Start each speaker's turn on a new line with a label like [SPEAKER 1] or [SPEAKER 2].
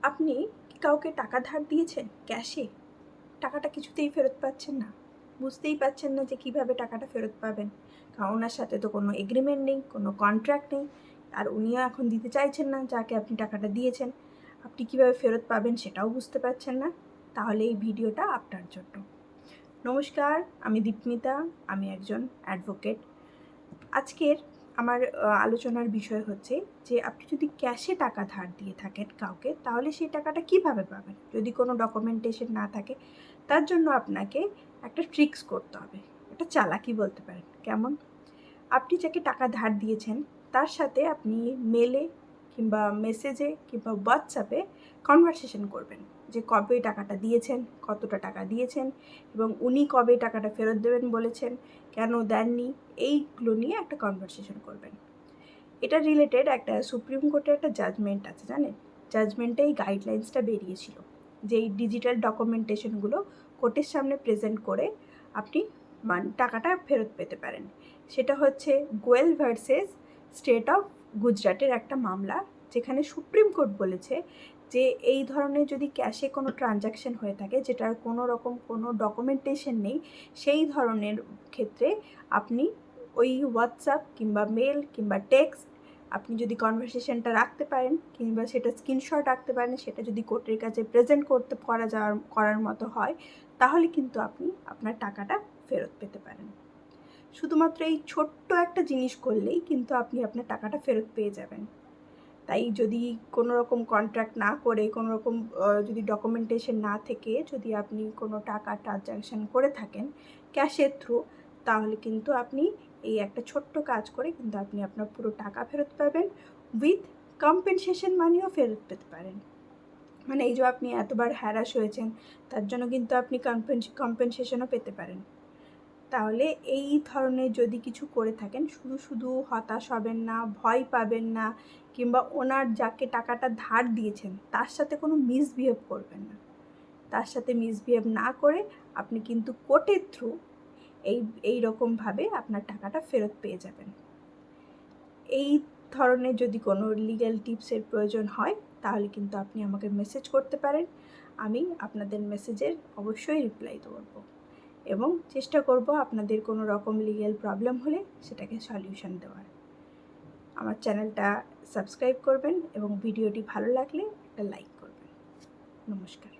[SPEAKER 1] আপনি কি কাউকে টাকা ধার দিয়েছেন ক্যাশে? টাকাটা কিছুতেই ফেরত পাচ্ছেন না। বুঝতেই পারছেন না যে কীভাবে টাকাটা ফেরত পাবেন। কারণ ওনার সাথে তো কোনো এগ্রিমেন্ট নেই, কোনো কন্ট্রাক্ট নেই। আর উনিও এখন দিতে চাইছেন না যাকে আপনি টাকাটা দিয়েছেন। আপনি কীভাবে ফেরত পাবেন সেটাও বুঝতে পারছেন না। তাহলে এই ভিডিওটা আপনার জন্য। নমস্কার, আমি দীপমিতা, আমি একজন অ্যাডভোকেট। আজকের আমার আলোচনার বিষয় হচ্ছে যে আপনি যদি ক্যাশে টাকা ধার দিয়ে থাকেন কাউকে, তাহলে সেই টাকাটা কিভাবে পাবেন? যদি কোনো ডকুমেন্টেশন না থাকে, তার জন্য আপনাকে একটা ট্রিক্স করতে হবে। একটা চালাকি বলতে পারেন। কেমন? আপনি যাকে টাকা ধার দিয়েছেন তার সাথে আপনি মেলে কিংবা মেসেজে কিংবা হোয়াটসঅ্যাপে কনভারসেশন করবেন যে কবে টাকাটা দিয়েছেন, কতটা টাকা দিয়েছেন এবং উনি কবে টাকাটা ফেরত দেবেন বলেছেন, কেন দেননি, এইগুলো নিয়ে একটা কনভারসেশন করবেন। এটা রিলেটেড একটা সুপ্রিম কোর্টের একটা জাজমেন্ট আছে, জানেন? জাজমেন্টে এই গাইডলাইন্সটা বেরিয়েছিল যে এই ডিজিটাল ডকুমেন্টেশনগুলো কোর্টের সামনে প্রেজেন্ট করে আপনি টাকাটা ফেরত পেতে পারেন। সেটা হচ্ছে গোয়েল ভার্সেস স্টেট অফ গুজরাটের একটা মামলা, যেখানে সুপ্রিম কোর্ট বলেছে যে এই ধরনের যদি ক্যাশে কোনো ট্রানজ্যাকশন হয়ে থাকে যেটার কোনো রকম কোনো ডকুমেন্টেশন নেই, সেই ধরনের ক্ষেত্রে আপনি ওই হোয়াটসঅ্যাপ কিংবা মেল কিংবা টেক্সট আপনি যদি কনভারসেশনটা রাখতে পারেন কিংবা সেটা স্ক্রিনশট রাখতে পারেন, সেটা যদি কোর্টের কাছে প্রেজেন্ট করার মতো হয়, তাহলে কিন্তু আপনি আপনার টাকাটা ফেরত পেতে পারেন। শুধুমাত্র এই ছোট্ট একটা জিনিস করলেই কিন্তু আপনি আপনার টাকাটা ফেরত পেয়ে যাবেন। তাই যদি কোনো রকম কন্ট্রাক্ট না করে, কোনো রকম যদি ডকুমেন্টেশন না থেকে যদি আপনি কোনো টাকা ট্রানজ্যাকশান করে থাকেন ক্যাশের থ্রু, তাহলে কিন্তু আপনি এই একটা ছোট্ট কাজ করে কিন্তু আপনি আপনার পুরো টাকা ফেরত পাবেন, উইথ কম্পেনসেশন মানিও ফেরত পেতে পারেন। মানে এই যে আপনি এতবার হ্যারাস হয়েছেন, তার জন্য কিন্তু আপনি কম্পেনসেশনও পেতে পারেন। তাহলে এই ধরনের যদি কিছু করে থাকেন, শুধু হতাশ হবেন না, ভয় পাবেন না, কিংবা ওনার যাকে টাকাটা ধার দিয়েছেন তার সাথে কোনো মিসবিহেভ করবেন না। তার সাথে মিসবিহেভ না করে আপনি কিন্তু কোর্টের থ্রু এই রকমভাবে আপনার টাকাটা ফেরত পেয়ে যাবেন। এই ধরনের যদি কোনো লিগ্যাল টিপসের প্রয়োজন হয়, তাহলে কিন্তু আপনি আমাকে মেসেজ করতে পারেন। আমি আপনাদের মেসেজের অবশ্যই রিপ্লাই করব এবং চেষ্টা করব আপনাদের কোনো রকম লিগ্যাল প্রবলেম হলে সেটাকে সলিউশন দেওয়ার। আমার চ্যানেলটা সাবস্ক্রাইব করবেন এবং ভিডিওটি ভালো লাগলে একটা লাইক করবেন। নমস্কার।